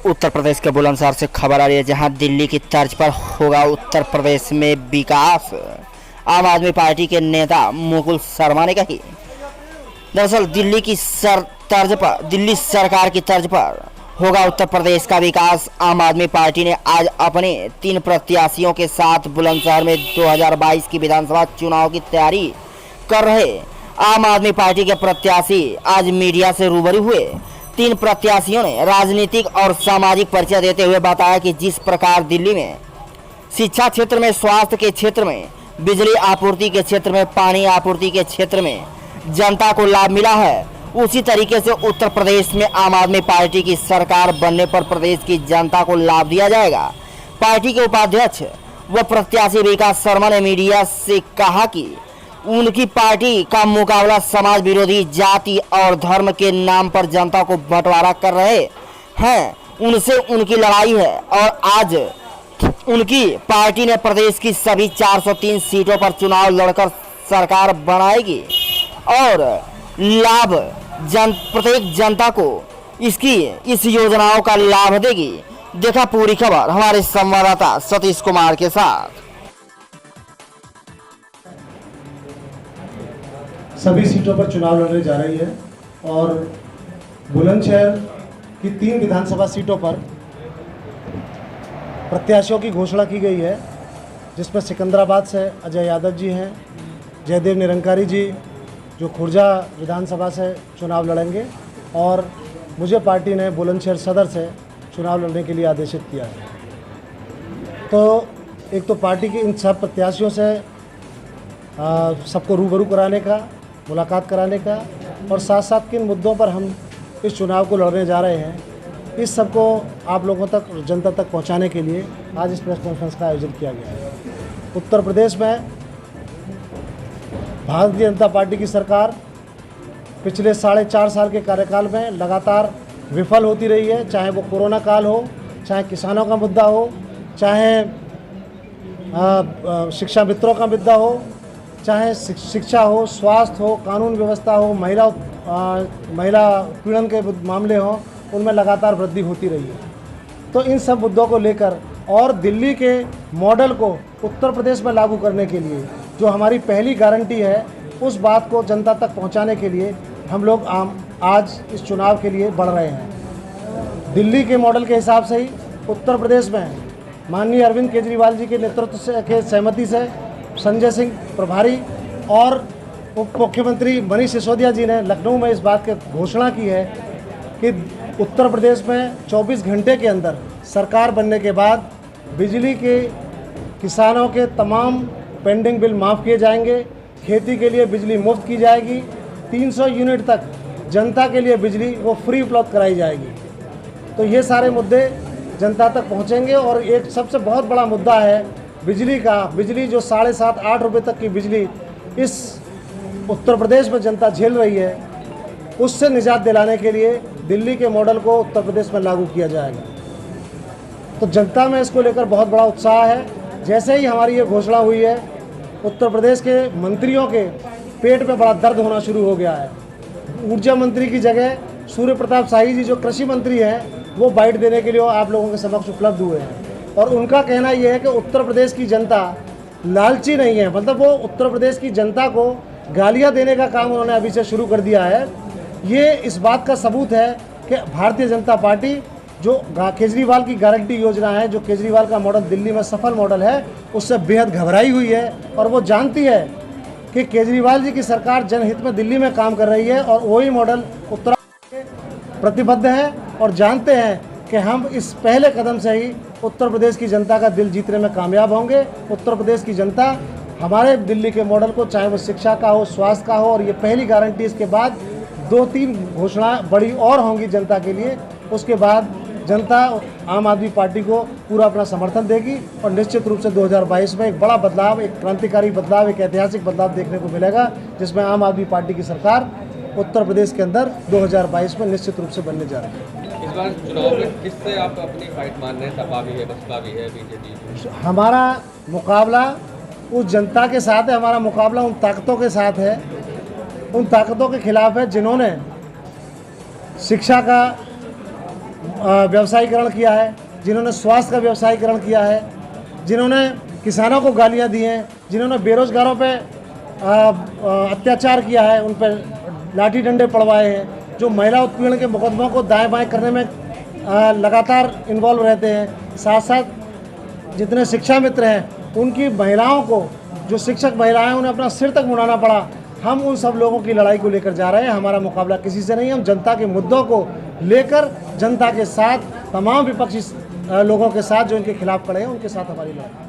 उत्तर प्रदेश के बुलंदशहर से खबर आ रही है, जहां दिल्ली की तर्ज पर होगा उत्तर प्रदेश में विकास। आम आदमी पार्टी के नेता मुकुल शर्मा ने कही। दरअसल दिल्ली सरकार की तर्ज पर होगा उत्तर प्रदेश का विकास। आम आदमी पार्टी ने आज अपने 3 प्रत्याशियों के साथ बुलंदशहर में 2022 की विधानसभा चुनाव की तैयारी कर रहे आम आदमी पार्टी के प्रत्याशी आज मीडिया से रूबरू हुए। 3 प्रत्याशियों ने राजनीतिक और सामाजिक परिचय देते हुए बताया कि जिस प्रकार दिल्ली में शिक्षा क्षेत्र में, स्वास्थ्य के क्षेत्र में, बिजली आपूर्ति के क्षेत्र में, पानी आपूर्ति के क्षेत्र में जनता को लाभ मिला है, उसी तरीके से उत्तर प्रदेश में आम आदमी पार्टी की सरकार बनने पर प्रदेश की जनता को लाभ दिया जाएगा। पार्टी के उपाध्यक्ष व प्रत्याशी विकास शर्मा ने मीडिया से कहा कि उनकी पार्टी का मुकाबला समाज विरोधी, जाति और धर्म के नाम पर जनता को बंटवारा कर रहे हैं, उनसे उनकी लड़ाई है और आज उनकी पार्टी ने प्रदेश की सभी 403 सीटों पर चुनाव लड़कर सरकार बनाएगी और लाभ प्रत्येक जनता को इस योजनाओं का लाभ देगी। देखा पूरी खबर हमारे संवाददाता सतीश कुमार के साथ। सभी सीटों पर चुनाव लड़ने जा रही है और बुलंदशहर की 3 विधानसभा सीटों पर प्रत्याशियों की घोषणा की गई है, जिसमें सिकंदराबाद से अजय यादव जी हैं, जयदेव निरंकारी जी जो खुर्जा विधानसभा से चुनाव लड़ेंगे और मुझे पार्टी ने बुलंदशहर सदर से चुनाव लड़ने के लिए आदेशित किया है। तो एक तो पार्टी के इन सब प्रत्याशियों से सबको रूबरू कराने का, मुलाकात कराने का और साथ साथ किन मुद्दों पर हम इस चुनाव को लड़ने जा रहे हैं, इस सबको आप लोगों तक, जनता तक पहुंचाने के लिए आज इस प्रेस कॉन्फ्रेंस का आयोजन किया गया है। उत्तर प्रदेश में भारतीय जनता पार्टी की सरकार पिछले 4.5 साल के कार्यकाल में लगातार विफल होती रही है, चाहे वो कोरोना काल हो, चाहे किसानों का मुद्दा हो, चाहे शिक्षा मित्रों का मुद्दा हो, चाहे शिक्षा हो, स्वास्थ्य हो, कानून व्यवस्था हो, महिला पीड़न के मामले हों, उनमें लगातार वृद्धि होती रही है। तो इन सब मुद्दों को लेकर और दिल्ली के मॉडल को उत्तर प्रदेश में लागू करने के लिए जो हमारी पहली गारंटी है, उस बात को जनता तक पहुंचाने के लिए हम लोग आज इस चुनाव के लिए बढ़ रहे हैं। दिल्ली के मॉडल के हिसाब से ही उत्तर प्रदेश में माननीय अरविंद केजरीवाल जी के नेतृत्व से के सहमति से संजय सिंह प्रभारी और उप मुख्यमंत्री मनीष सिसोदिया जी ने लखनऊ में इस बात की घोषणा की है कि उत्तर प्रदेश में 24 घंटे के अंदर सरकार बनने के बाद बिजली के किसानों के तमाम पेंडिंग बिल माफ़ किए जाएंगे, खेती के लिए बिजली मुफ्त की जाएगी, 300 यूनिट तक जनता के लिए बिजली वो फ्री उपलब्ध कराई जाएगी। तो ये सारे मुद्दे जनता तक पहुँचेंगे और एक सबसे बहुत बड़ा मुद्दा है बिजली का। बिजली जो 7.5-8 रुपये तक की बिजली इस उत्तर प्रदेश में जनता झेल रही है, उससे निजात दिलाने के लिए दिल्ली के मॉडल को उत्तर प्रदेश में लागू किया जाएगा। तो जनता में इसको लेकर बहुत बड़ा उत्साह है। जैसे ही हमारी ये घोषणा हुई है, उत्तर प्रदेश के मंत्रियों के पेट में बड़ा दर्द होना शुरू हो गया है। ऊर्जा मंत्री की जगह सूर्य प्रताप शाही जी जो कृषि मंत्री हैं, वो बाइट देने के लिए आप लोगों के समक्ष उपलब्ध हुए हैं और उनका कहना ये है कि उत्तर प्रदेश की जनता लालची नहीं है, मतलब वो उत्तर प्रदेश की जनता को गालियाँ देने का काम उन्होंने अभी से शुरू कर दिया है। ये इस बात का सबूत है कि भारतीय जनता पार्टी जो केजरीवाल की गारंटी योजना है, जो केजरीवाल का मॉडल दिल्ली में सफल मॉडल है, उससे बेहद घबराई हुई है और वो जानती है कि केजरीवाल जी की सरकार जनहित में दिल्ली में काम कर रही है और वही मॉडल उत्तराखंड के प्रतिबद्ध है और जानते हैं कि हम इस पहले कदम से ही उत्तर प्रदेश की जनता का दिल जीतने में कामयाब होंगे। उत्तर प्रदेश की जनता हमारे दिल्ली के मॉडल को, चाहे वो शिक्षा का हो, स्वास्थ्य का हो, और ये पहली गारंटी, इसके बाद 2-3 घोषणा बड़ी और होंगी जनता के लिए। उसके बाद जनता आम आदमी पार्टी को पूरा अपना समर्थन देगी और निश्चित रूप से 2022 में एक बड़ा बदलाव, एक क्रांतिकारी बदलाव, एक ऐतिहासिक बदलाव देखने को मिलेगा, जिसमें आम आदमी पार्टी की सरकार उत्तर प्रदेश के अंदर 2022 में निश्चित रूप से बनने जा रही है। इस बार चुनाव में किससे आप अपनी फाइट मान रहे हैं? सपा भी है, बसपा भी है, बीजेपी? हमारा मुकाबला उस जनता के साथ है, हमारा मुकाबला उन ताकतों के साथ है, उन ताकतों के खिलाफ है जिन्होंने शिक्षा का व्यवसायीकरण किया है, जिन्होंने स्वास्थ्य का व्यवसायीकरण किया है, जिन्होंने किसानों को गालियां दी हैं, जिन्होंने बेरोजगारों पे अत्याचार किया है, उन पर लाठी डंडे पड़वाए हैं, जो महिला उत्पीड़न के मुकदमों को दाएं बाएं करने में लगातार इन्वॉल्व रहते हैं। साथ साथ जितने शिक्षा मित्र हैं, उनकी महिलाओं को, जो शिक्षक महिलाएं हैं, उन्हें अपना सिर तक मुड़ाना पड़ा। हम उन सब लोगों की लड़ाई को लेकर जा रहे हैं। हमारा मुकाबला किसी से नहीं है। हम जनता के मुद्दों को लेकर जनता के साथ, तमाम विपक्षी लोगों के साथ जो इनके खिलाफ खड़े हैं, उनके साथ हमारी लड़ाई।